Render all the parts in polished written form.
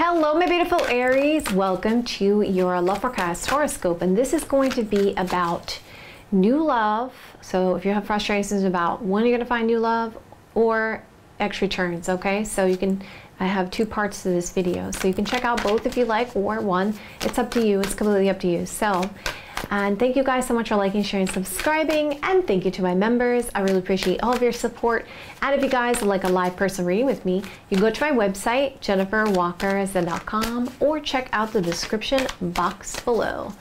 Hello, my beautiful Aries. Welcome to your love forecast horoscope, and this is going to be about new love. So if you have frustrations about when you're going to find new love or X returns, okay? So you can, I have two parts to this video, so you can check out both if you like, or one. It's up to you. It's completely up to you. So, and thank you guys so much for liking, sharing, subscribing, and thank you to my members. I really appreciate all of your support. And if you guys would like a live person reading with me, you can go to my website, JenniferWalkerZen.com, or check out the description box below.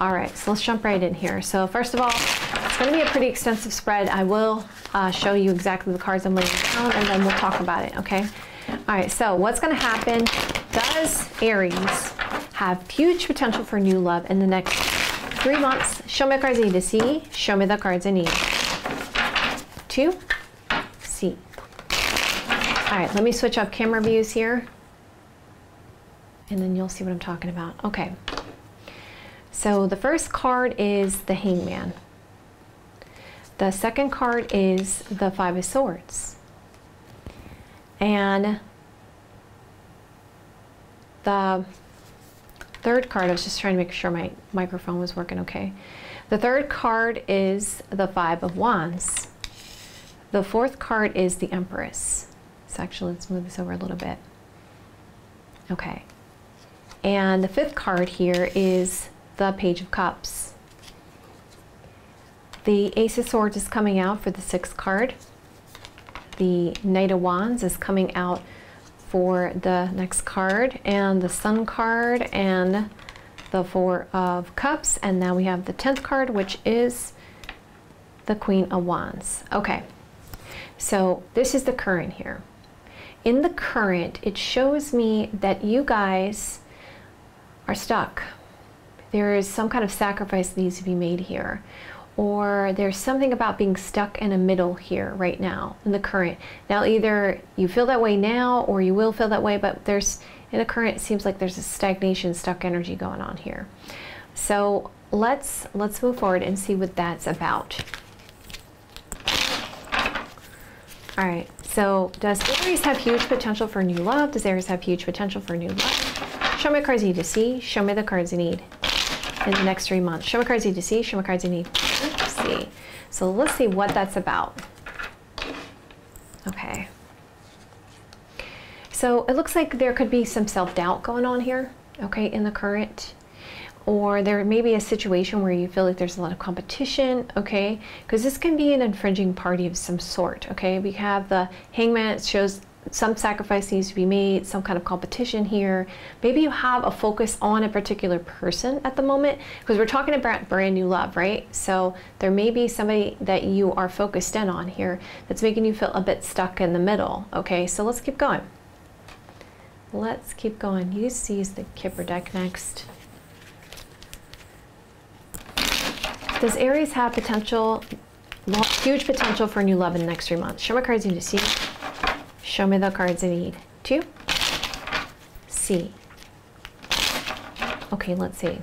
All right, so let's jump right in here. So first of all, it's going to be a pretty extensive spread. I will show you exactly the cards I'm laying down, and then we'll talk about it, okay? All right, so what's going to happen? Does Aries have huge potential for new love in the next 3 months? Show me the cards I need to see. Show me the cards I need to see. All right, let me switch up camera views here, and then you'll see what I'm talking about. Okay, so the first card is the Hangman. The second card is the Five of Swords. And the third card, I was just trying to make sure my microphone was working okay. The third card is the Five of Wands. The fourth card is the Empress. So actually, let's move this over a little bit. Okay. And the fifth card here is the Page of Cups. The Ace of Swords is coming out for the sixth card. The Knight of Wands is coming out for the next card, and the Sun card, and the Four of Cups, and now we have the 10th card, which is the Queen of Wands. Okay, so this is the current here. In the current, it shows me that you guys are stuck. There is some kind of sacrifice that needs to be made here, or there's something about being stuck in a middle here right now in the current. Now either you feel that way now or you will feel that way, but there's, in the current, it seems like there's a stagnation, stuck energy going on here. So let's move forward and see what that's about. All right, so does Aries have huge potential for new love? Does Aries have huge potential for new love? Show me the cards you need to see. Show me the cards you need in the next 3 months. Show me cards you need to see. Show me cards you need to see. So let's see what that's about. Okay. So it looks like there could be some self-doubt going on here, okay, in the current. Or there may be a situation where you feel like there's a lot of competition, okay? Because this can be an infringing party of some sort, okay? We have the Hangman. It shows some sacrifice needs to be made, some kind of competition here. Maybe you have a focus on a particular person at the moment, because we're talking about brand new love, right? So there may be somebody that you are focused in on here that's making you feel a bit stuck in the middle, okay? So let's keep going. Let's keep going. You see the Kipper deck next. Does Aries have potential, huge potential for new love in the next 3 months? Show me cards you need to see. Show me the cards I need to see. Okay, let's see.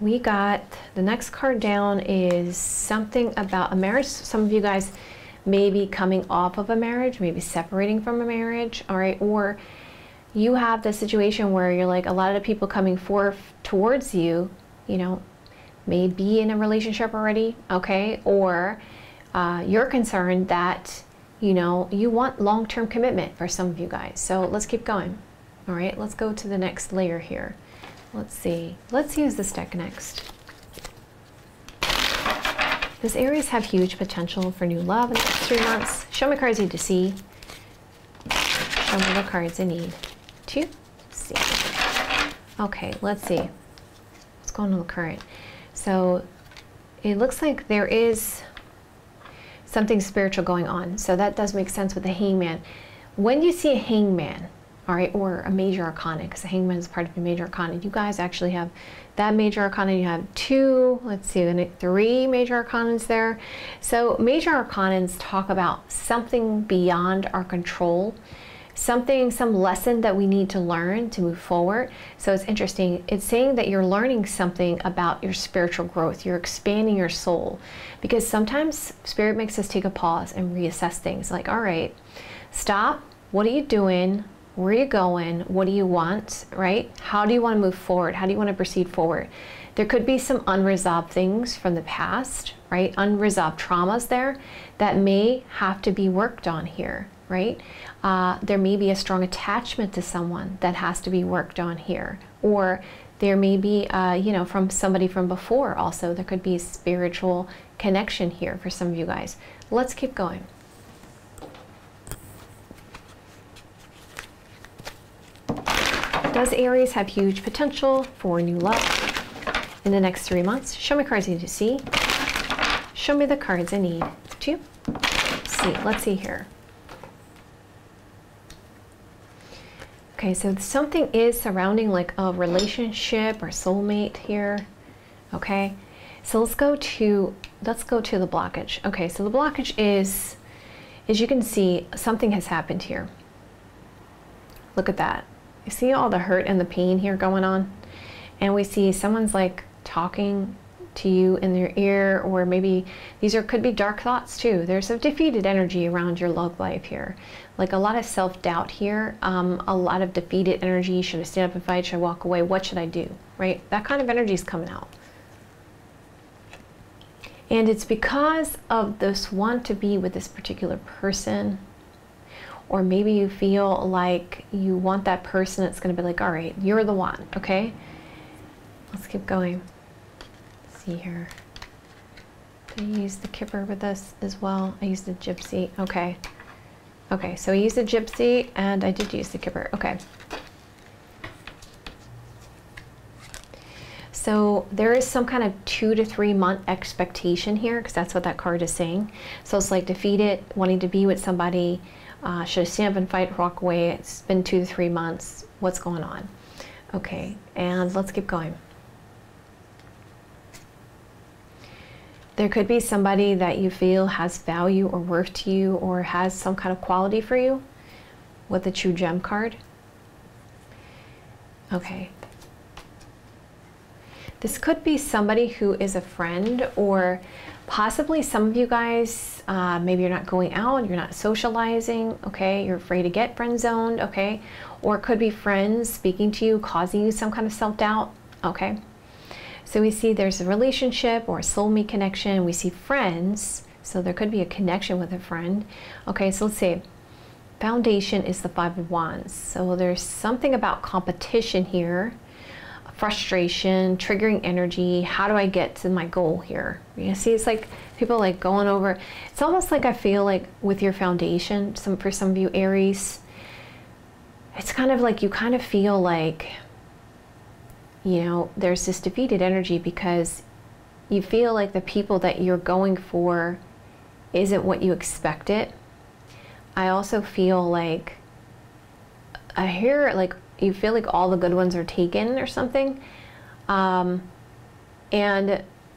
We got, the next card down is something about a marriage. Some of you guys may be coming off of a marriage, maybe separating from a marriage, all right? Or you have the situation where you're like, a lot of the people coming forth towards you, you know, may be in a relationship already, okay? Or you're concerned that, you know, you want long-term commitment for some of you guys. So let's keep going. All right, let's go to the next layer here. Let's see. Let's use this deck next. Does Aries have huge potential for new love in the next 3 months? Show me cards I need to see. Show me the cards I need to see. Okay, let's see. What's going on in the current? So it looks like there is something spiritual going on. So that does make sense with the Hangman. When you see a Hangman, all right, or a major arcana, because the Hangman is part of the major arcana, you guys actually have that major arcana. You have two, let's see, 3 major arcanas there. So major arcanas talk about something beyond our control, something, some lesson that we need to learn to move forward. So it's interesting. It's saying that you're learning something about your spiritual growth. You're expanding your soul, because sometimes Spirit makes us take a pause and reassess things like, all right, stop. What are you doing? Where are you going? What do you want, right? How do you want to move forward? How do you want to proceed forward? There could be some unresolved things from the past, right? Unresolved traumas there that may have to be worked on here, right? There may be a strong attachment to someone that has to be worked on here. Or there may be, from somebody from before also. There could be a spiritual connection here for some of you guys. Let's keep going. Does Aries have huge potential for new love in the next 3 months? Show me cards I need to see. Show me the cards I need to see. Let's see here. Okay, so something is surrounding like a relationship or soulmate here. Okay, so let's go to the blockage. Okay, so the blockage is, as you can see, something has happened here. Look at that. You see all the hurt and the pain here going on? And we see someone's like talking to you in their ear, or maybe these could be dark thoughts too. There's a defeated energy around your love life here. Like a lot of self-doubt here, a lot of defeated energy. Should I stand up and fight? Should I walk away? What should I do? Right? That kind of energy is coming out. And it's because of this want to be with this particular person. Or maybe you feel like you want that person that's going to be like, all right, you're the one, okay? Let's keep going. Let's see here. Did I use the Kipper with this as well? I used the Gypsy. Okay. Okay, so I used the Gypsy and I did use the Kipper. Okay. So there is some kind of 2 to 3 month expectation here, because that's what that card is saying. So it's like defeated, wanting to be with somebody. Should I stand up and fight, walk away? It's been 2 to 3 months. What's going on? Okay, and let's keep going. There could be somebody that you feel has value or worth to you, or has some kind of quality for you with the True Gem card. Okay. This could be somebody who is a friend, or possibly some of you guys, maybe you're not going out, you're not socializing, okay? You're afraid to get friend zoned, okay? Or it could be friends speaking to you, causing you some kind of self-doubt, okay? So we see there's a relationship or a soulmate connection. We see friends, so there could be a connection with a friend. Okay, so let's see. Foundation is the 5 of Wands. So there's something about competition here. Frustration, triggering energy. How do I get to my goal here? You see, it's like people like going over. It's almost like I feel like with your foundation, for some of you Aries, it's kind of like you kind of feel like, you know, there's this defeated energy because you feel like the people that you're going for isn't what you expected. I also feel like, I hear like you feel like all the good ones are taken or something, and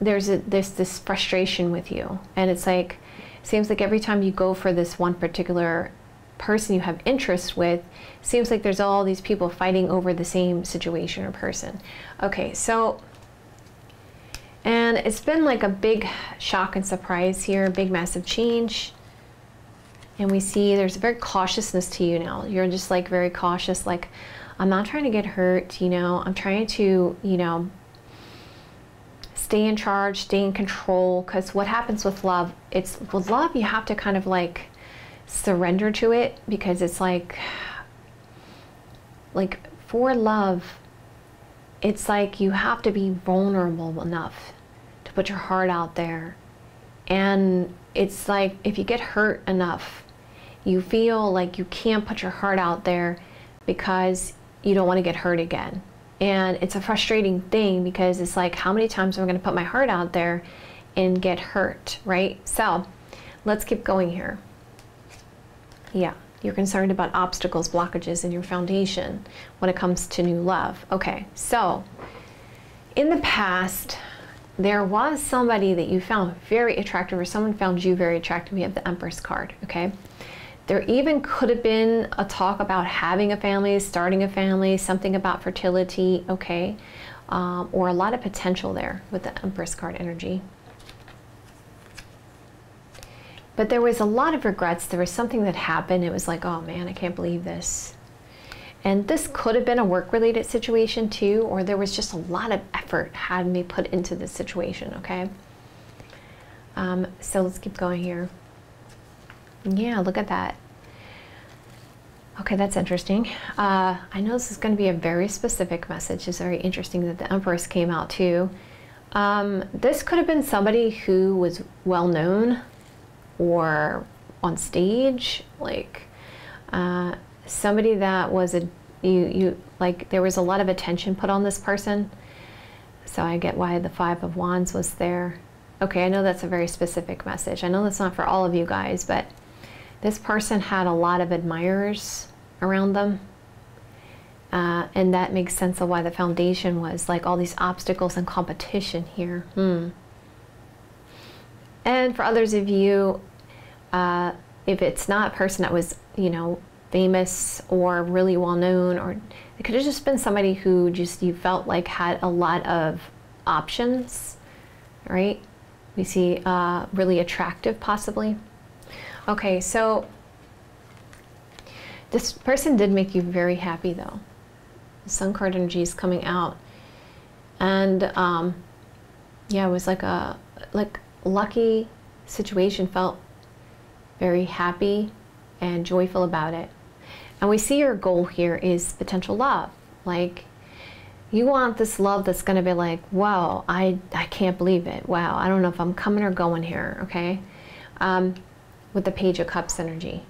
there's this frustration with you, and it's like, it seems like every time you go for this one particular person you have interest with, it seems like there's all these people fighting over the same situation or person. Okay, so, and it's been like a big shock and surprise here, big massive change. And we see there's a very cautiousness to you now. You're just like very cautious, like, I'm not trying to get hurt, you know, I'm trying to, you know, stay in charge, stay in control. Because what happens with love, with love, you have to kind of like surrender to it, because it's like for love, it's like you have to be vulnerable enough to put your heart out there. And it's like, if you get hurt enough, you feel like you can't put your heart out there because you don't want to get hurt again. And it's a frustrating thing, because it's like, how many times am I going to put my heart out there and get hurt, right? So let's keep going here. Yeah, you're concerned about obstacles, blockages in your foundation when it comes to new love. Okay, so in the past, there was somebody that you found very attractive, or someone found you very attractive. We have the Empress card, okay? There even could have been a talk about having a family, starting a family, something about fertility, okay? Or a lot of potential there with the Empress card energy. But there was a lot of regrets. There was something that happened. It was like, oh man, I can't believe this. And this could have been a work-related situation too, or there was just a lot of effort had to be put into this situation, okay? So let's keep going here. Yeah, look at that. Okay, that's interesting. I know this is going to be a very specific message. It's very interesting that the Empress came out too. This could have been somebody who was well known or on stage, like somebody that was like there was a lot of attention put on this person. So I get why the Five of Wands was there. Okay, I know that's a very specific message. I know that's not for all of you guys, but this person had a lot of admirers around them. And that makes sense of why the foundation was like all these obstacles and competition here. And for others of you, if it's not a person that was, you know, famous or really well known, or it could have just been somebody who just you felt like had a lot of options, right? We see really attractive possibly. Okay, so this person did make you very happy though. The Sun card energy is coming out, and yeah, it was like a lucky situation. Felt very happy and joyful about it. And we see your goal here is potential love. Like you want this love that's going to be like, wow, I can't believe it. Wow, I don't know if I'm coming or going here. Okay, with the Page of Cups energy.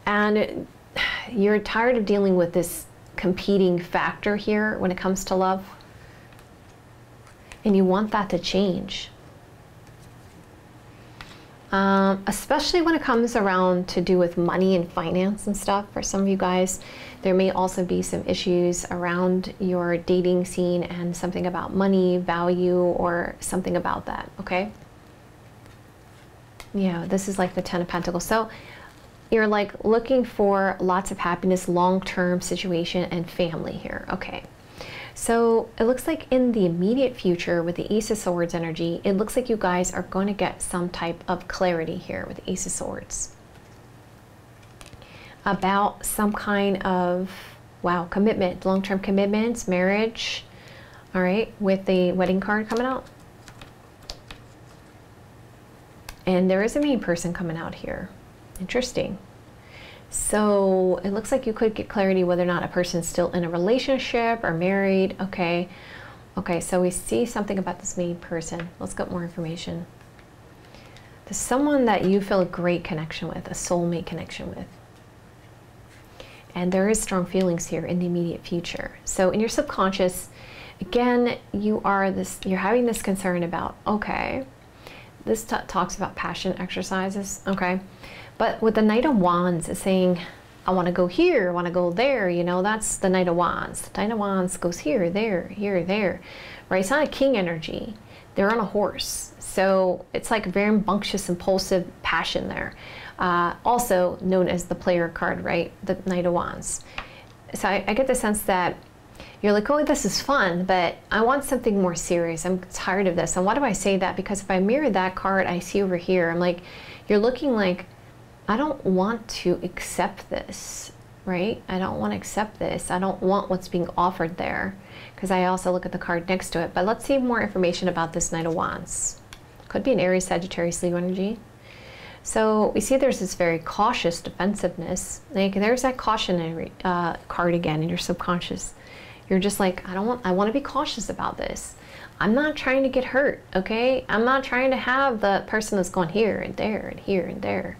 And you're tired of dealing with this competing factor here when it comes to love. And you want that to change. Especially when it comes around to do with money and finance and stuff. For some of you guys, there may also be some issues around your dating scene and something about money, value, or something about that, okay? Yeah, this is like the Ten of Pentacles. So you're like looking for lots of happiness, long-term situation, and family here. Okay, so it looks like in the immediate future with the Ace of Swords energy, it looks like you guys are going to get some type of clarity here with the Ace of Swords about some kind of, wow, commitment, long-term commitments, marriage. All right, with the wedding card coming out. And there is a main person coming out here. Interesting. So it looks like you could get clarity whether or not a person's still in a relationship or married. Okay. Okay, so we see something about this main person. Let's get more information. There's someone that you feel a great connection with, a soulmate connection with. And there is strong feelings here in the immediate future. So in your subconscious, again, you're having this concern about, okay, this talks about passion exercises, okay? But with the Knight of Wands, it's saying, I want to go here, I want to go there, you know, that's the Knight of Wands. The Knight of Wands goes here, there, right? It's not a king energy. They're on a horse. So it's like very rambunctious, impulsive passion there. Also known as the player card, right? The Knight of Wands. So I get the sense that you're like, oh, this is fun, but I want something more serious. I'm tired of this. And why do I say that? Because if I mirror that card I see over here, I'm like, you're looking like, I don't want to accept this, right? I don't want to accept this. I don't want what's being offered there. Because I also look at the card next to it. But let's see more information about this Knight of Wands. Could be an Aries, Sagittarius, Leo energy. So we see there's this very cautious defensiveness. Like there's that cautionary card again in your subconscious. You're just like, I want to be cautious about this. I'm not trying to get hurt, okay? I'm not trying to have the person that's going here and there and here and there,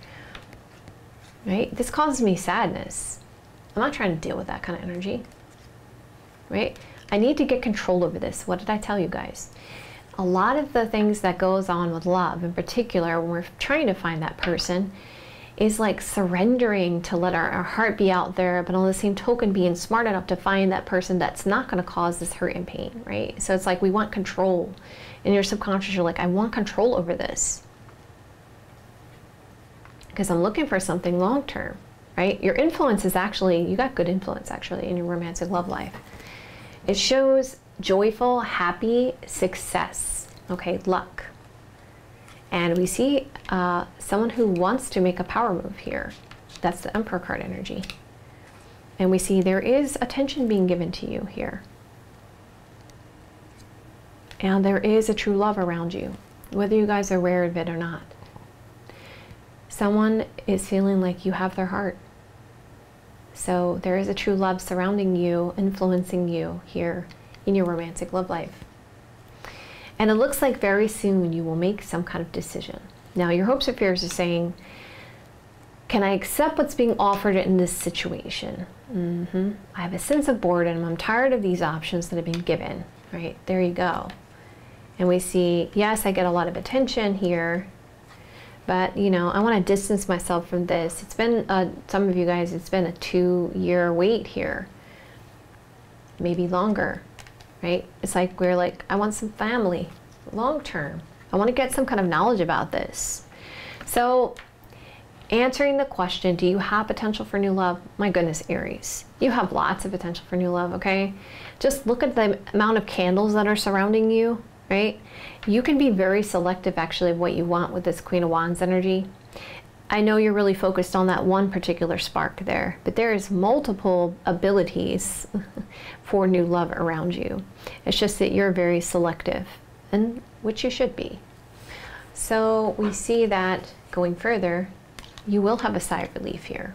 right? This causes me sadness. I'm not trying to deal with that kind of energy, right? I need to get control over this. What did I tell you guys? A lot of the things that goes on with love, in particular, when we're trying to find that person, is like surrendering to let our heart be out there, but on the same token being smart enough to find that person that's not going to cause this hurt and pain, right? So it's like we want control. In your subconscious, you're like, I want control over this. Because I'm looking for something long-term, right? Your influence is actually, you got good influence actually in your romantic love life. It shows joyful, happy success, okay, luck. And we see someone who wants to make a power move here. That's the Emperor card energy. And we see there is attention being given to you here. And there is a true love around you, whether you guys are aware of it or not. Someone is feeling like you have their heart. So there is a true love surrounding you, influencing you here in your romantic love life. And it looks like very soon you will make some kind of decision. Now your hopes or fears are saying, can I accept what's being offered in this situation? I have a sense of boredom. I'm tired of these options that have been given, right? There you go. And we see, yes, I get a lot of attention here, but you know, I want to distance myself from this. It's been, some of you guys, it's been a 2-year wait here, maybe longer, right? It's like we're like, I want some family, long term. I want to get some kind of knowledge about this. So answering the question, do you have potential for new love? My goodness, Aries, you have lots of potential for new love, okay? Just look at the amount of candles that are surrounding you, right? You can be very selective actually of what you want with this Queen of Wands energy. I know you're really focused on that one particular spark there, but there is multiple abilities for new love around you. It's just that you're very selective, and which you should be. So we see that going further, you will have a sigh of relief here.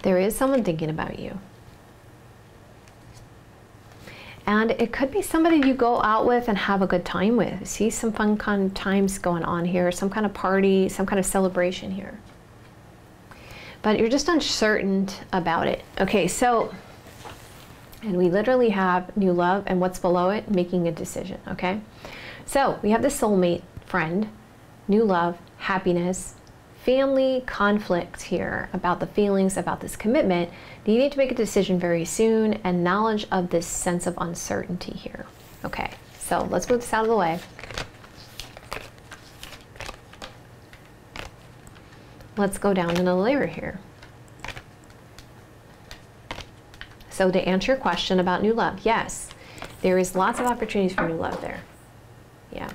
There is someone thinking about you. And it could be somebody you go out with and have a good time with. See some fun kind of times going on here, some kind of party, some kind of celebration here. But you're just uncertain about it. Okay, so, and we literally have new love and what's below it, making a decision, okay? So we have the soulmate, friend, new love, happiness, family conflict here about the feelings about this commitment. You need to make a decision very soon, and knowledge of this sense of uncertainty here. Okay, so let's move this out of the way. Let's go down in a layer here. So to answer your question about new love, yes, there is lots of opportunities for new love there. Yeah,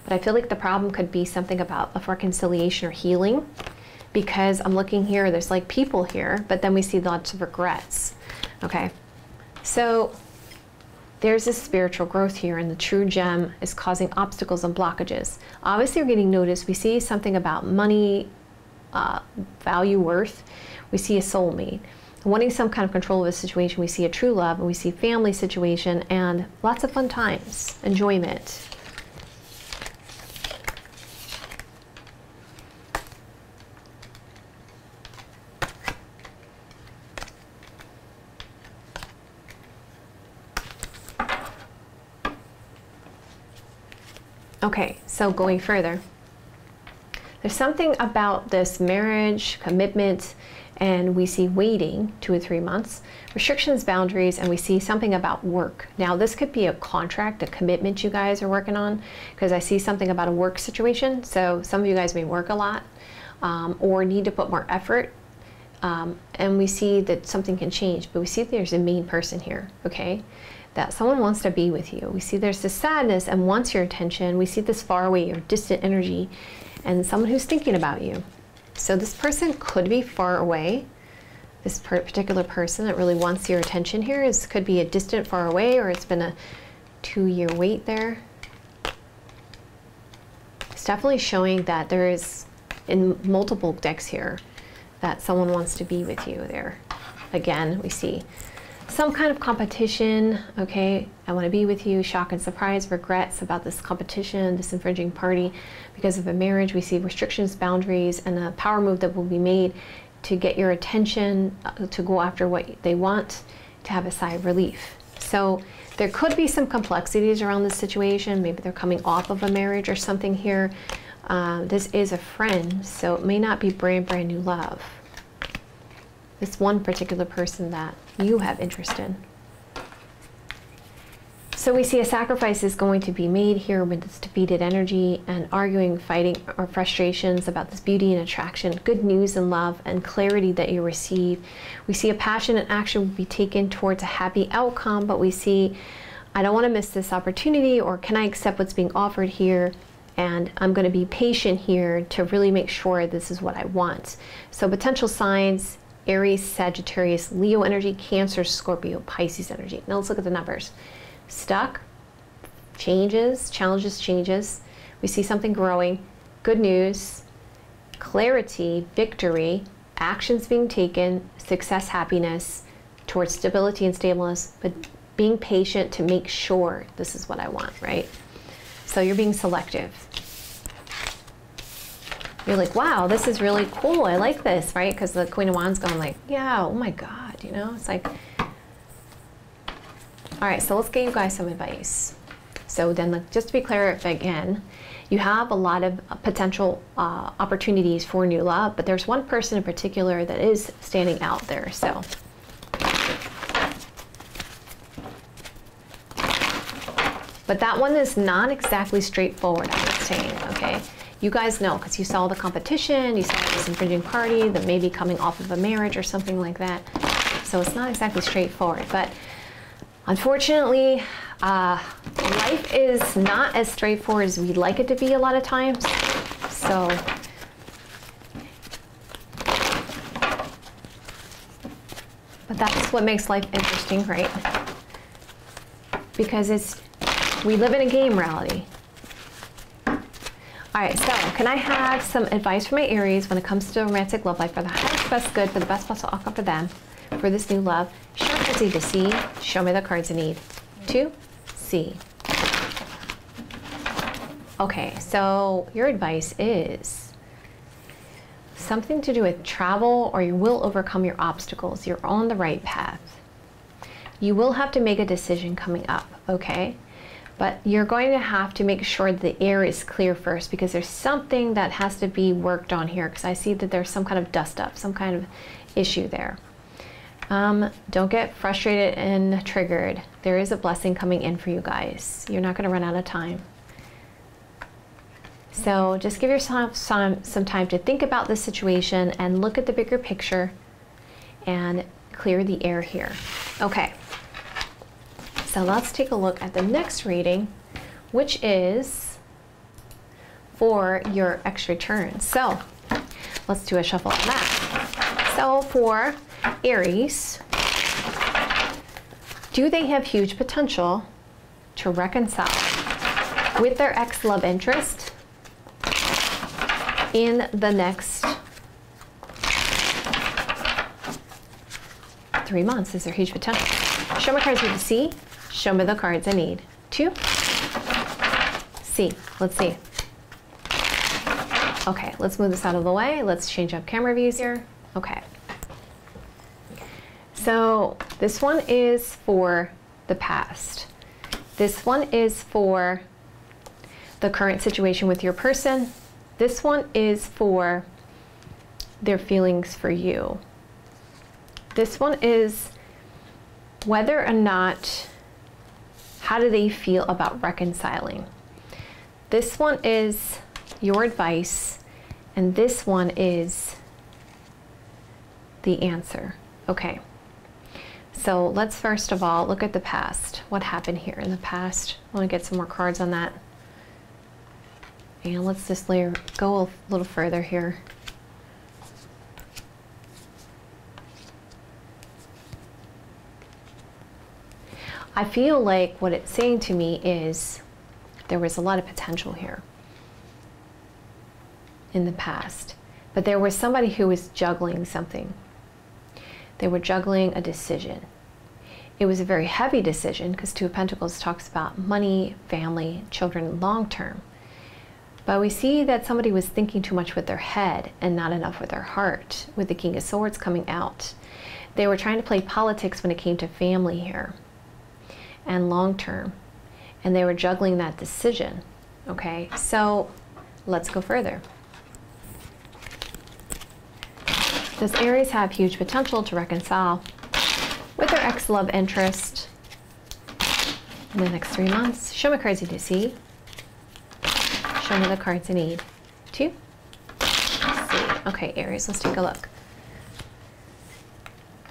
but I feel like the problem could be something about a reconciliation or healing, because I'm looking here, there's like people here, but then we see lots of regrets. Okay, so there's this spiritual growth here, and the true gem is causing obstacles and blockages. Obviously, we're getting noticed. We see something about money, value, worth. We see a soulmate. Wanting some kind of control of a situation, we see a true love, and we see family situation, and lots of fun times, enjoyment. Okay, so going further, there's something about this marriage, commitment, and we see waiting 2 or 3 months, restrictions, boundaries, and we see something about work. Now, this could be a contract, a commitment you guys are working on, because I see something about a work situation. So some of you guys may work a lot or need to put more effort. And we see that something can change, but we see there's a main person here, okay? That someone wants to be with you. We see there's this sadness and wants your attention. We see this far away or distant energy, and someone who's thinking about you. So this person could be far away. This particular person that really wants your attention here could be a distant far away, or it's been a 2-year wait there. It's definitely showing that there is, in multiple decks here, that someone wants to be with you there. Again, we see some kind of competition, okay? I want to be with you, shock and surprise, regrets about this competition, this infringing party because of a marriage. We see restrictions, boundaries, and a power move that will be made to get your attention, to go after what they want, to have a sigh of relief. So there could be some complexities around this situation. Maybe they're coming off of a marriage or something here. This is a friend, so it may not be brand new love. This one particular person that you have interest in. So we see a sacrifice is going to be made here with this defeated energy and arguing, fighting, or frustrations about this beauty and attraction, good news and love and clarity that you receive. We see a passion and action will be taken towards a happy outcome, but we see, I don't want to miss this opportunity, or can I accept what's being offered here? And I'm going to be patient here to really make sure this is what I want. So potential signs, Aries, Sagittarius, Leo energy, Cancer, Scorpio, Pisces energy. Now let's look at the numbers. Stuck, changes, challenges, changes. We see something growing, good news, clarity, victory, actions being taken, success, happiness, towards stability and stableness, but being patient to make sure this is what I want, right? So you're being selective. You're like, wow, this is really cool. I like this, right? Because the Queen of Wands going like, yeah, oh my God, you know? It's like, all right, so let's get you guys some advice. So then, just to be clear again, you have a lot of potential opportunities for new love, but there's one person in particular that is standing out there, so. But that one is not exactly straightforward, I was saying, okay? You guys know, because you saw the competition, you saw this infringing party that may be coming off of a marriage or something like that. So it's not exactly straightforward. But unfortunately, life is not as straightforward as we'd like it to be a lot of times. So but that's what makes life interesting, right? Because we live in a game reality. All right, so can I have some advice for my Aries when it comes to romantic love life for the highest best good, for the best possible outcome for them, for this new love? Show me cards I need to see. Show me the cards I need to see. Okay, so your advice is something to do with travel, or you will overcome your obstacles. You're on the right path. You will have to make a decision coming up, okay? But you're going to have to make sure the air is clear first, because there's something that has to be worked on here, because I see that there's some kind of dust up, some kind of issue there. Don't get frustrated and triggered. There is a blessing coming in for you guys. You're not going to run out of time. So just give yourself some time to think about this situation and look at the bigger picture and clear the air here. Okay. So let's take a look at the next reading, which is for your extra turn. So let's do a shuffle on that. So for Aries, do they have huge potential to reconcile with their ex-love interest in the next 3 months? Is there huge potential? Show me cards I need to see. Show me the cards I need to see. Let's see. Okay, let's move this out of the way. Let's change up camera views here. Okay. So this one is for the past. This one is for the current situation with your person. This one is for their feelings for you. This one is whether or not, how do they feel about reconciling? This one is your advice, and this one is the answer. Okay, so let's first of all look at the past. What happened here in the past? I want to get some more cards on that. And let's just go a little further here. I feel like what it's saying to me is there was a lot of potential here in the past, but there was somebody who was juggling something. They were juggling a decision. It was a very heavy decision, because Two of Pentacles talks about money, family, children, long term. But we see that somebody was thinking too much with their head and not enough with their heart, with the King of Swords coming out. They were trying to play politics when it came to family here and long term, and they were juggling that decision. Okay, so let's go further. Does Aries have huge potential to reconcile with their ex-love interest in the next 3 months? Show me cards I need to see. Show me the cards I need to see. Okay, Aries, let's take a look.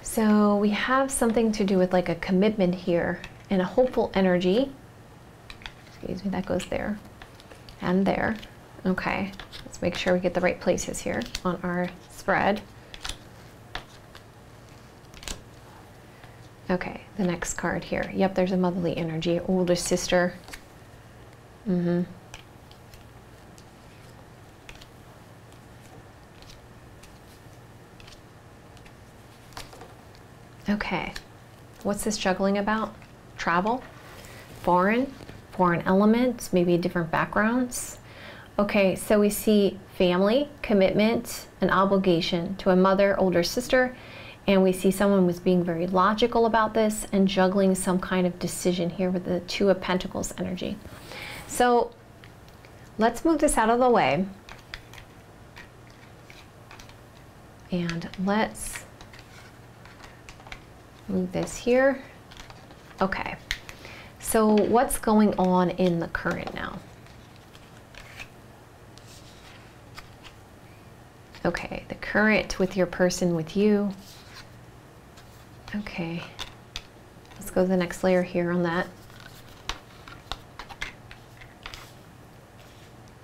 So we have something to do with like a commitment here and a hopeful energy. Excuse me, that goes there and there. Okay, let's make sure we get the right places here on our spread. Okay, the next card here. Yep, there's a motherly energy, older sister. Mm-hmm. Okay, what's this juggling about? Travel, foreign elements, maybe different backgrounds. Okay, so we see family, commitment, an obligation to a mother, older sister, and we see someone was being very logical about this and juggling some kind of decision here with the Two of Pentacles energy. So let's move this out of the way. And let's move this here. Okay, so what's going on in the current now? Okay, the current with your person, with you. Okay, let's go to the next layer here on that.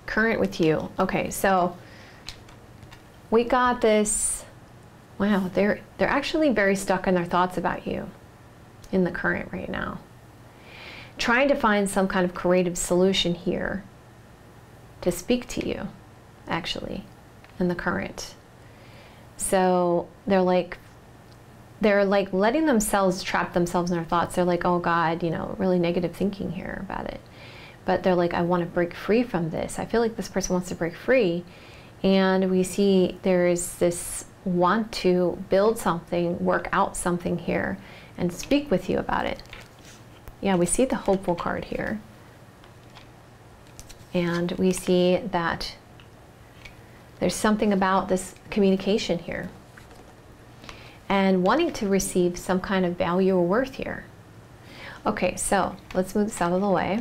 Current with you. Okay, so we got this. Wow, they're actually very stuck in their thoughts about you in the current right now. Trying to find some kind of creative solution here to speak to you, actually, in the current. So they're like letting themselves trap themselves in their thoughts. They're like, oh God, you know, really negative thinking here about it. But they're like, I want to break free from this. I feel like this person wants to break free. And we see there is this want to build something, work out something here, and speak with you about it. Yeah, we see the hopeful card here. And we see that there's something about this communication here. And wanting to receive some kind of value or worth here. Okay, so let's move this out of the way.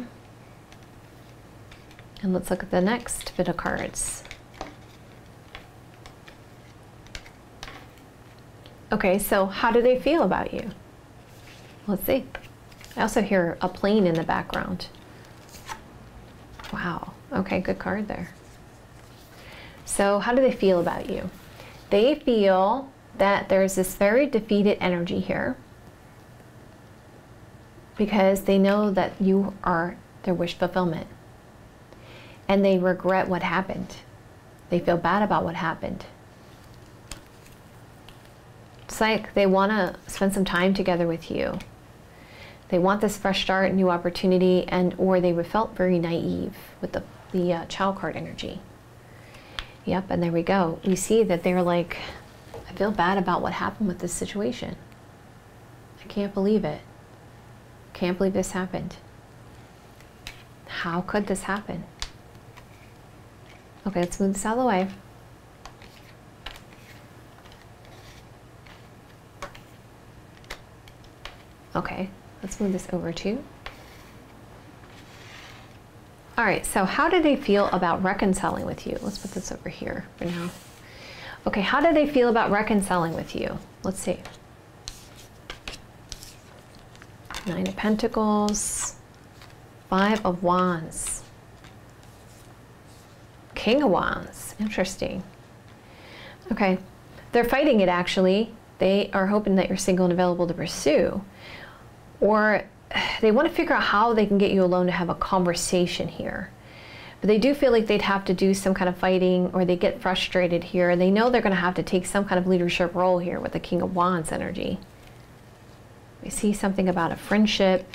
And let's look at the next bit of cards. Okay, so how do they feel about you? Let's see. I also hear a plane in the background. Wow. Okay, good card there. So how do they feel about you? They feel that there's this very defeated energy here because they know that you are their wish fulfillment. And they regret what happened. They feel bad about what happened. It's like they want to spend some time together with you. They want this fresh start, new opportunity, and or they felt very naive with the child card energy. Yep, and there we go. We see that they're like, I feel bad about what happened with this situation. I can't believe it. Can't believe this happened. How could this happen? Okay, let's move this out of the way. Okay, let's move this over too. All right, so how do they feel about reconciling with you? Let's put this over here for now. Okay, how do they feel about reconciling with you? Let's see. Nine of Pentacles, Five of Wands, King of Wands. Interesting. Okay, they're fighting it actually. They are hoping that you're single and available to pursue. Or they want to figure out how they can get you alone to have a conversation here. But they do feel like they'd have to do some kind of fighting, or they get frustrated here. They know they're going to have to take some kind of leadership role here with the King of Wands energy. We see something about a friendship.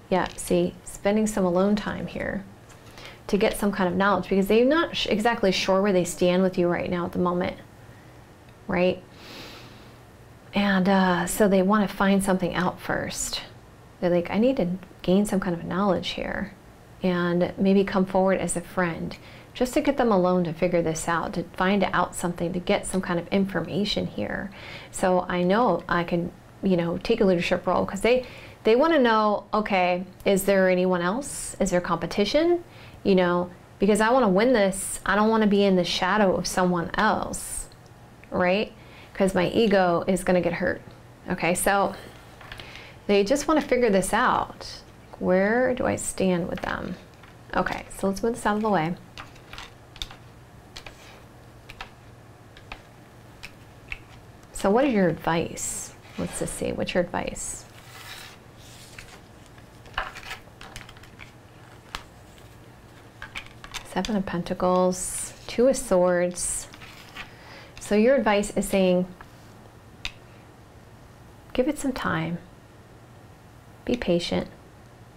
Yeah, see, spending some alone time here to get some kind of knowledge, because they're not exactly sure where they stand with you right now at the moment, right? And so they want to find something out first. They're like, I need to gain some kind of knowledge here and maybe come forward as a friend just to get them alone to figure this out, to find out something, to get some kind of information here. So I know I can, you know, take a leadership role, because they want to know, okay, is there anyone else? Is there competition? You know, because I want to win this. I don't want to be in the shadow of someone else, right? Because my ego is going to get hurt. Okay, so they just want to figure this out. Where do I stand with them? Okay, so let's move this out of the way. So what is your advice? Let's just see, what's your advice? Seven of Pentacles, Two of Swords. So your advice is saying, give it some time. Be patient,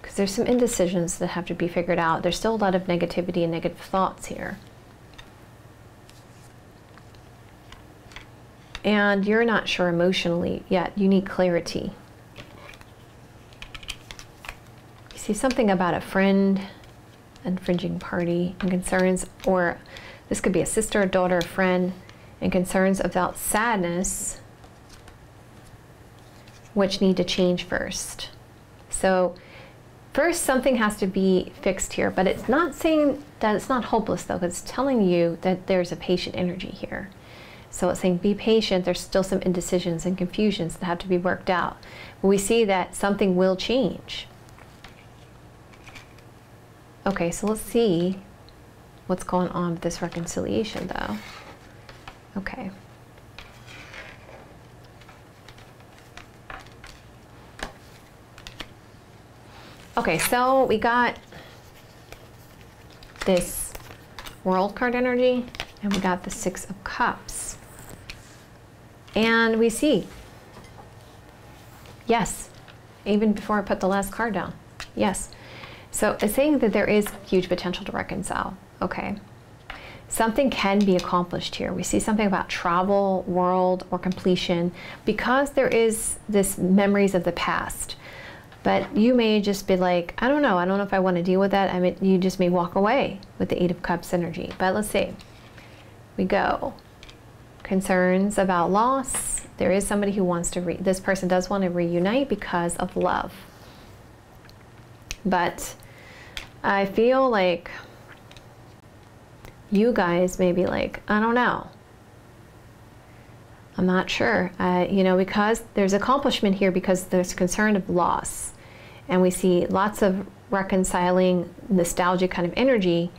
because there's some indecisions that have to be figured out. There's still a lot of negativity and negative thoughts here. And you're not sure emotionally yet. You need clarity. You see something about a friend, infringing party, and concerns, or this could be a sister, a daughter, a friend, and concerns about sadness, which need to change first. So first, something has to be fixed here, but it's not saying that it's not hopeless, though. It's telling you that there's a patient energy here. So it's saying be patient. There's still some indecisions and confusions that have to be worked out. But we see that something will change. Okay, so let's see what's going on with this reconciliation, though. Okay. Okay, so we got this World card energy, and we got the Six of Cups. And we see, yes, even before I put the last card down, yes. So it's saying that there is huge potential to reconcile, okay? Something can be accomplished here. We see something about travel, world, or completion, because there is this memories of the past. But you may just be like, I don't know if I want to deal with that. I mean, you just may walk away with the Eight of Cups energy. But let's see, we go. Concerns about loss. There is somebody who wants to, this person does want to reunite because of love. But I feel like you guys may be like, I don't know. I'm not sure. You know, because there's accomplishment here, because there's concern of loss. And we see lots of reconciling, nostalgic kind of energy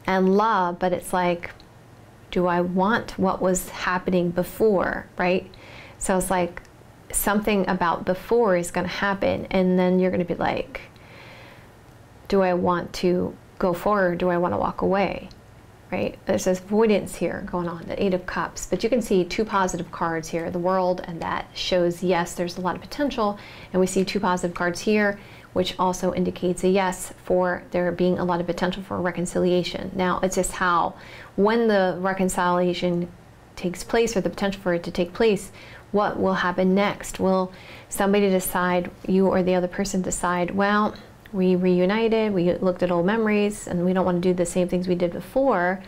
and love, but it's like, do I want what was happening before, right? So it's like something about before is going to happen, and then you're going to be like, do I want to go forward? Do I want to walk away? Right? There's this avoidance here going on, the Eight of Cups. But you can see two positive cards here, the World, and that shows, yes, there's a lot of potential. And we see two positive cards here, which also indicates a yes for there being a lot of potential for reconciliation. Now, it's just how, when the reconciliation takes place, or the potential for it to take place, what will happen next? Will somebody decide, you or the other person decide, well, we reunited, we looked at old memories, and we don't want to do the same things we did before.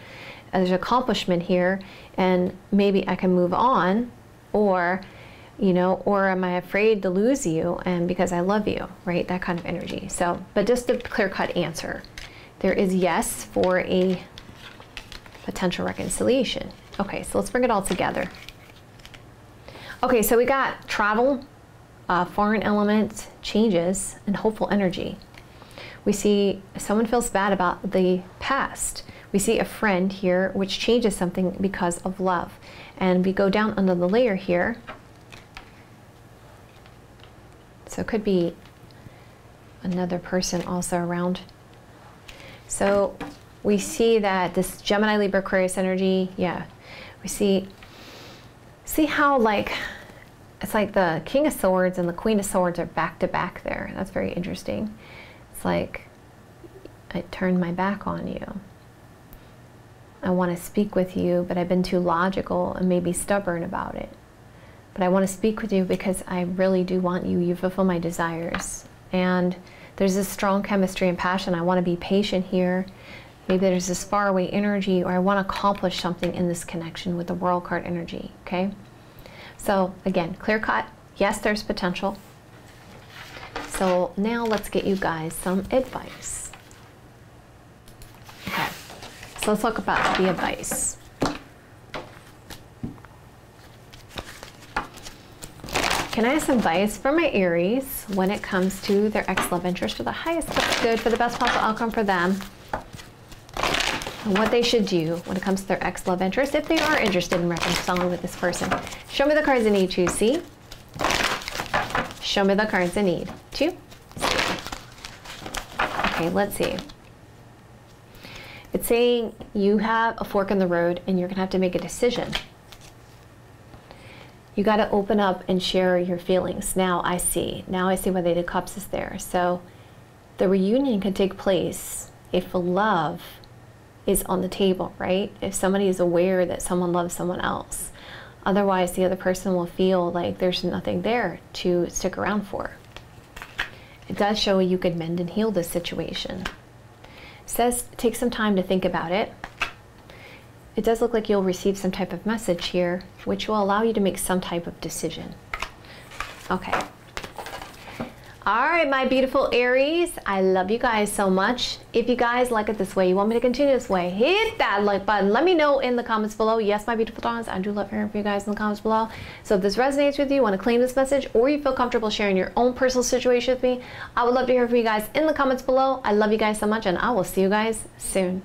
There's accomplishment here, and maybe I can move on, or, you know, or am I afraid to lose you, and because I love you, right? That kind of energy. So, but just a clear-cut answer. There is yes for a potential reconciliation. Okay, so let's bring it all together. Okay, so we got travel, foreign elements, changes, and hopeful energy. We see someone feels bad about the past. We see a friend here, which changes something because of love. And we go down under the layer here. So it could be another person also around. So we see that this Gemini, Libra, Aquarius energy, yeah. We see how, like, it's like the King of Swords and the Queen of Swords are back to back there. That's very interesting. It's like, I turned my back on you. I want to speak with you, but I've been too logical and maybe stubborn about it. But I want to speak with you because I really do want you. You fulfill my desires. And there's this strong chemistry and passion. I want to be patient here. Maybe there's this faraway energy, or I want to accomplish something in this connection with the World card energy, okay? So again, clear cut. Yes, there's potential. So now let's get you guys some advice. Okay, so let's look about the advice. Can I have some advice for my Aries when it comes to their ex-love interest for the highest good, for the best possible outcome for them? And what they should do when it comes to their ex-love interest if they are interested in reconciling with this person. Show me the cards I need to see. Show me the cards I need. 2. Okay, let's see. It's saying you have a fork in the road and you're gonna have to make a decision. You got to open up and share your feelings. Now I see why the Eight of Cups is there. So the reunion can take place if love is on the table, right? If somebody is aware that someone loves someone else. Otherwise, the other person will feel like there's nothing there to stick around for. It does show you could mend and heal this situation. It says take some time to think about it. It does look like you'll receive some type of message here, which will allow you to make some type of decision. Okay. All right, my beautiful Aries, I love you guys so much. If you guys like it this way, you want me to continue this way, hit that like button. Let me know in the comments below. Yes, my beautiful darlings, I do love hearing from you guys in the comments below. So if this resonates with you, want to claim this message, or you feel comfortable sharing your own personal situation with me, I would love to hear from you guys in the comments below. I love you guys so much, and I will see you guys soon.